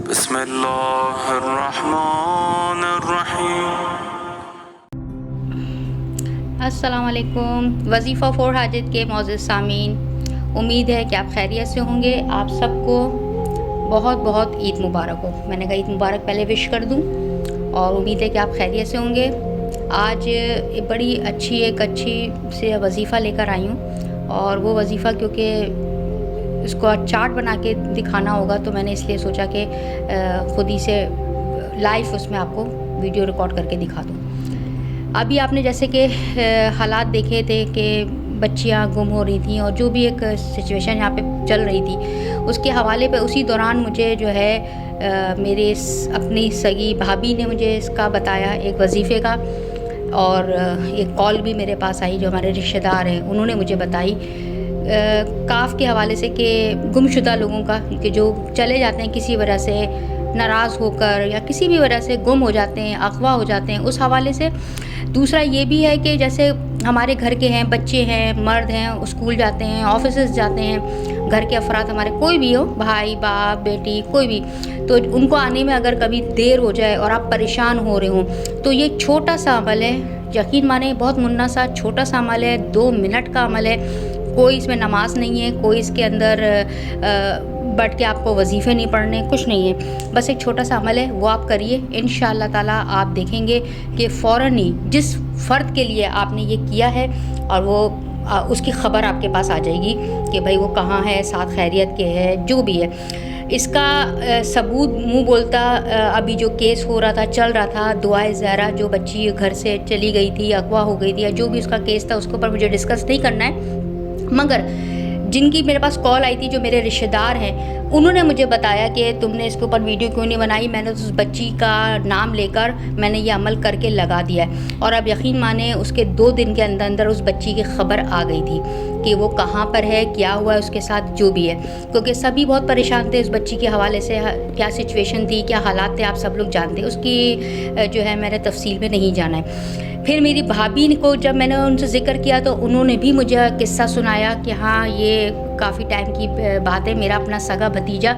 अस्सलाम वालेकुम। वज़ीफ़ा फ़ॉर हाजिर के मौजूद सामीन, उम्मीद है कि आप खैरियत से होंगे। आप सबको बहुत बहुत ईद मुबारक हो। मैंने कहा ईद मुबारक पहले विश कर दूं और उम्मीद है कि आप खैरियत से होंगे। आज एक अच्छी से वज़ीफ़ा लेकर आई हूँ और वो वज़ीफ़ा क्योंकि इसको चार्ट बना के दिखाना होगा तो मैंने इसलिए सोचा कि ख़ुद ही से लाइव उसमें आपको वीडियो रिकॉर्ड करके दिखा दूँ। अभी आपने जैसे कि हालात देखे थे कि बच्चियां गुम हो रही थी और जो भी एक सिचुएशन यहाँ पे चल रही थी उसके हवाले पे उसी दौरान मुझे जो है मेरे अपनी सगी भाभी ने मुझे इसका बताया एक वजीफ़े का, और एक कॉल भी मेरे पास आई जो हमारे रिश्तेदार हैं उन्होंने मुझे बताई काफ के हवाले से कि गुमशुदा लोगों का कि जो चले जाते हैं किसी वजह से नाराज़ होकर या किसी भी वजह से गुम हो जाते हैं, अगवा हो जाते हैं, उस हवाले से। दूसरा ये भी है कि जैसे हमारे घर के हैं, बच्चे हैं, मर्द हैं, स्कूल जाते हैं, ऑफिसेज जाते हैं, घर के अफराद हमारे कोई भी हो, भाई बाप बेटी कोई भी, तो उनको आने में अगर कभी देर हो जाए और आप परेशान हो रहे हो तो ये छोटा सा अमल है, यकीन माने बहुत मुन्ना सा छोटा सा अमल है, 2 मिनट का अमल है। कोई इसमें नमाज नहीं है, कोई इसके अंदर बैठ के आपको वजीफ़े नहीं पढ़ने, कुछ नहीं है, बस एक छोटा सा अमल है, वो आप करिए। इंशाअल्लाह ताला आप देखेंगे कि फ़ौरन ही जिस फ़र्द के लिए आपने ये किया है और वो उसकी ख़बर आपके पास आ जाएगी कि भाई वो कहाँ है, साथ खैरियत के है, जो भी है। इसका सबूत मुँह बोलता अभी जो केस हो रहा था, चल रहा था, दुआए ज़हरा जो बच्ची घर से चली गई थी, अगवा हो गई थी, या जो भी उसका केस था उसके ऊपर मुझे डिस्कस नहीं करना है, मगर जिनकी मेरे पास कॉल आई थी जो मेरे रिश्तेदार हैं उन्होंने मुझे बताया कि तुमने इसके ऊपर वीडियो क्यों नहीं बनाई। मैंने उस बच्ची का नाम लेकर मैंने ये अमल करके लगा दिया है और अब यकीन माने उसके 2 दिन के अंदर अंदर उस बच्ची की खबर आ गई थी कि वो कहाँ पर है, क्या हुआ है उसके साथ, जो भी है, क्योंकि सभी बहुत परेशान थे उस बच्ची के हवाले से। क्या सिचुएशन थी, क्या हालात थे, आप सब लोग जानते हैं, उसकी जो है मैंने तफसील में नहीं जाना है। फिर मेरी भाभी को जब मैंने उनसे ज़िक्र किया तो उन्होंने भी मुझे किस्सा सुनाया कि हाँ ये काफ़ी टाइम की बात है। मेरा अपना सगा भतीजा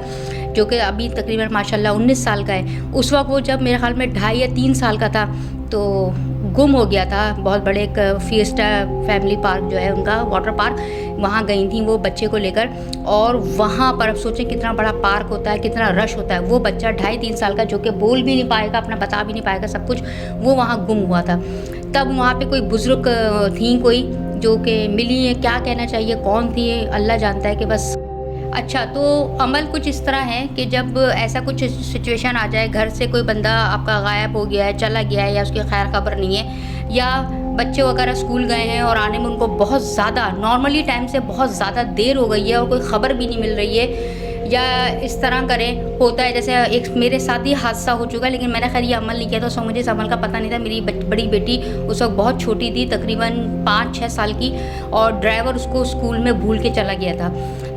जो कि अभी तकरीबन माशाल्लाह 19 साल का है, उस वक्त वो जब मेरे ख्याल में 2.5 या 3 साल का था तो गुम हो गया था। बहुत बड़े एक फिएस्टा फैमिली पार्क जो है उनका वाटर पार्क, वहाँ गई थी वो बच्चे को लेकर, और वहाँ पर अब सोचें कितना बड़ा पार्क होता है, कितना रश होता है। वो बच्चा 2.5-3 साल का जो कि बोल भी नहीं पाएगा, अपना बता भी नहीं पाएगा सब कुछ, वो वहाँ गुम हुआ था। तब वहाँ पे कोई बुज़ुर्ग थी कोई जो कि मिली है, क्या कहना चाहिए कौन थी अल्लाह जानता है कि बस। अच्छा, तो अमल कुछ इस तरह है कि जब ऐसा कुछ सिचुएशन आ जाए, घर से कोई बंदा आपका गायब हो गया है, चला गया है, या उसकी खैर खबर नहीं है, या बच्चे वगैरह स्कूल गए हैं और आने में उनको बहुत ज़्यादा नॉर्मली टाइम से बहुत ज़्यादा देर हो गई है और कोई ख़बर भी नहीं मिल रही है, या इस तरह करें होता है जैसे एक मेरे साथ ही हादसा हो चुका है, लेकिन मैंने खैर ये अमल नहीं किया था, मुझे इस अमल का पता नहीं था। मेरी बड़ी बेटी उस वक्त बहुत छोटी थी, तकरीबन 5-6 साल की, और ड्राइवर उसको स्कूल में भूल के चला गया था।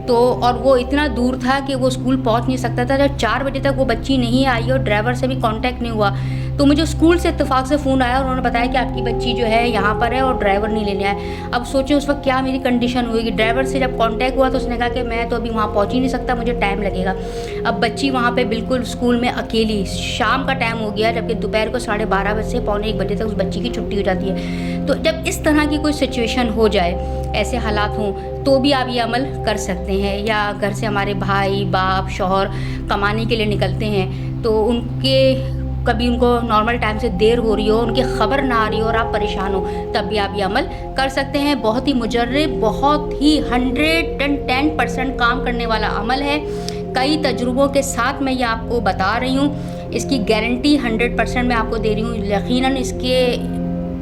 तो और वो इतना दूर था कि वो स्कूल पहुंच नहीं सकता था। जब 4 बजे तक वो बच्ची नहीं आई और ड्राइवर से भी कांटेक्ट नहीं हुआ तो मुझे स्कूल से इत्तेफाक से फ़ोन आया और उन्होंने बताया कि आपकी बच्ची जो है यहाँ पर है और ड्राइवर नहीं लेने आया। अब सोचें उस वक्त क्या मेरी कंडीशन हुई। ड्राइवर से जब कांटेक्ट हुआ तो उसने कहा कि मैं तो अभी वहाँ पहुँच ही नहीं सकता, मुझे टाइम लगेगा। अब बच्ची वहाँ पर बिल्कुल स्कूल में अकेली, शाम का टाइम हो गया, जबकि दोपहर को 12:30 बजे से 12:45 बजे तक उस बच्ची की छुट्टी हो जाती है। तो जब इस तरह की कोई सिचुएशन हो जाए, ऐसे हालात हों, तो भी आप ये अमल कर सकते हैं। या घर से हमारे भाई बाप शौहर कमाने के लिए निकलते हैं तो कभी उनको नॉर्मल टाइम से देर हो रही हो, उनकी खबर ना आ रही हो और आप परेशान हो, तब भी आप ये अमल कर सकते हैं। बहुत ही मुजर्रब, बहुत ही 110% काम करने वाला अमल है। कई तजुर्बों के साथ मैं ये आपको बता रही हूँ, इसकी गारंटी 100% मैं आपको दे रही हूँ। यकीनन इसके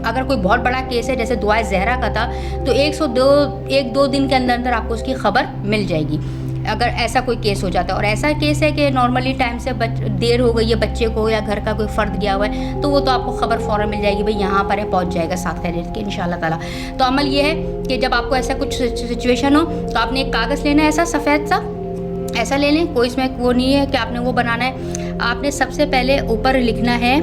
अगर कोई बहुत बड़ा केस है जैसे दुआए ज़हरा का था तो 1-2 दिन के अंदर अंदर आपको उसकी खबर मिल जाएगी अगर ऐसा कोई केस हो जाता है। और ऐसा केस है कि नॉर्मली टाइम से देर हो गई है बच्चे को या घर का कोई फ़र्द गया हुआ है तो वो तो आपको खबर फ़ौरन मिल जाएगी, भाई यहाँ पर है, पहुँच जाएगा साथ खैरियत के इंशाअल्लाह ताला। तो अमल ये है कि जब आपको ऐसा कुछ सिचुएशन हो तो आपने एक कागज़ लेना है, ऐसा सफ़ेद सा ऐसा ले लें, कोई इसमें वो नहीं है कि आपने वो बनाना है। आपने सबसे पहले ऊपर लिखना है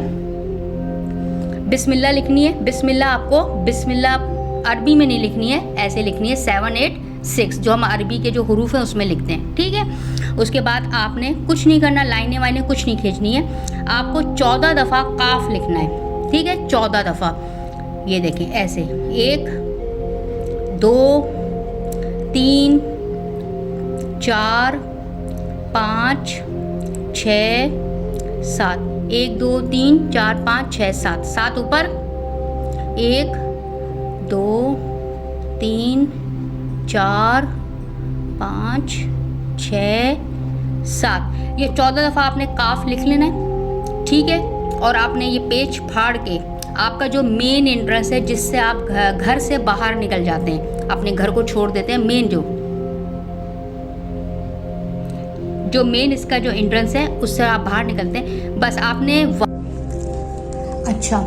बिस्मिल्लाह लिखनी है। बिस्मिल्लाह आपको बिस्मिल्लाह अरबी में नहीं लिखनी है, ऐसे लिखनी है 7-8 6 जो हम अरबी के जो हरूफ हैं उसमें लिखते हैं, ठीक है। उसके बाद आपने कुछ नहीं करना, लाइनें वाइनें कुछ नहीं खींचनी है, आपको 14 दफ़ा काफ लिखना है, ठीक है, 14 दफ़ा। ये देखें ऐसे 1 2 3 4 5 6 7 1 2 3 4 5 6 7 7 ऊपर 1 2 3 4 5 6 7 ये 14 दफ़ा आपने काफ लिख लेना है, ठीक है। और आपने ये पेज फाड़ के आपका जो मेन एंट्रेंस है जिससे आप घर से बाहर निकल जाते हैं, अपने घर को छोड़ देते हैं, मेन जो मेन इसका जो एंट्रेंस है उससे आप बाहर निकलते हैं। बस आपने अच्छा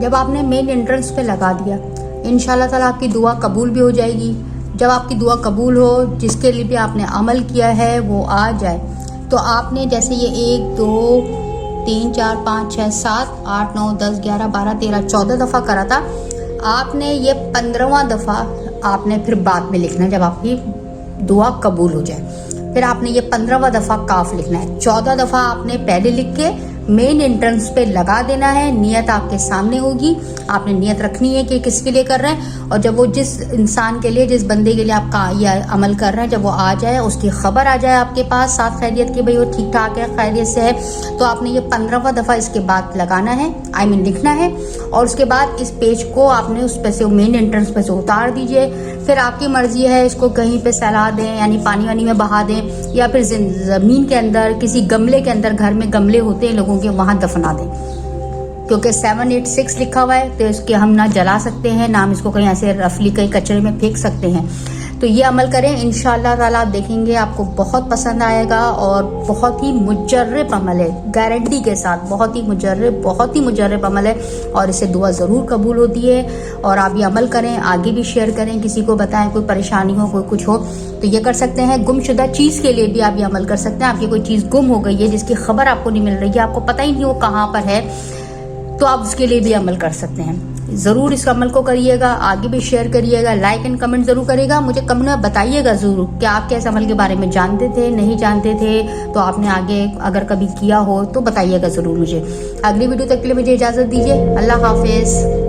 जब आपने मेन एंट्रेंस पे लगा दिया, इंशाल्लाह ताला आपकी दुआ कबूल भी हो जाएगी। जब आपकी दुआ कबूल हो, जिसके लिए भी आपने अमल किया है वो आ जाए, तो आपने जैसे ये 1 2 3 4 5 6 7 8 9 10 11 12 13 14 दफ़ा करा था, आपने ये 15वां दफ़ा आपने फिर बाद में लिखना है जब आपकी दुआ कबूल हो जाए। फिर आपने ये 15वां दफ़ा काफ लिखना है। 14 दफ़ा आपने पहले लिख के मेन एंट्रेंस पे लगा देना है। नियत आपके सामने होगी, आपने नियत रखनी है कि किसके लिए कर रहे हैं, और जब वो जिस इंसान के लिए, जिस बंदे के लिए आपका ये अमल कर रहे हैं, जब वो आ जाए, उसकी खबर आ जाए आपके पास साथ खैरियत की, भाई वो ठीक ठाक है, खैरियत से है, तो आपने ये 15वां दफ़ा इसके बाद लगाना है, लिखना है। और उसके बाद इस पेज को आपने उस पे से मेन एंट्रेंस पे से उतार दीजिए। फिर आपकी मर्जी है, इसको कहीं पे फैला दें, यानी पानी वानी में बहा दें, या फिर ज़मीन के अंदर किसी गमले के अंदर, घर में गमले होते हैं लोगों के, वहाँ दफना दें, क्योंकि 786 लिखा हुआ है, तो इसके हम ना जला सकते हैं, ना हम इसको कहीं ऐसे रफली कहीं कचरे में फेंक सकते हैं। तो ये अमल करें, इंशाअल्लाह ताला आप देखेंगे आपको बहुत पसंद आएगा, और बहुत ही मुजर्रब अमल है, गारंटी के साथ, बहुत ही मुजर्रब अमल है, और इससे दुआ ज़रूर कबूल होती है। और आप ये अमल करें, आगे भी शेयर करें, किसी को बताएं, कोई परेशानी हो, कोई कुछ हो तो ये कर सकते हैं। गुमशुदा चीज़ के लिए भी आप ये अमल कर सकते हैं। आपकी कोई चीज़ गुम हो गई है जिसकी खबर आपको नहीं मिल रही है, आपको पता ही नहीं वो कहाँ पर है, तो आप उसके लिए भी अमल कर सकते हैं। ज़रूर इस अमल को करिएगा, आगे भी शेयर करिएगा, लाइक एंड कमेंट ज़रूर करिएगा, मुझे कमेंट में बताइएगा ज़रूर कि आप क्या इस अमल के बारे में जानते थे, नहीं जानते थे, तो आपने आगे अगर कभी किया हो तो बताइएगा ज़रूर मुझे। अगली वीडियो तक के लिए मुझे इजाज़त दीजिए। अल्लाह हाफिज़।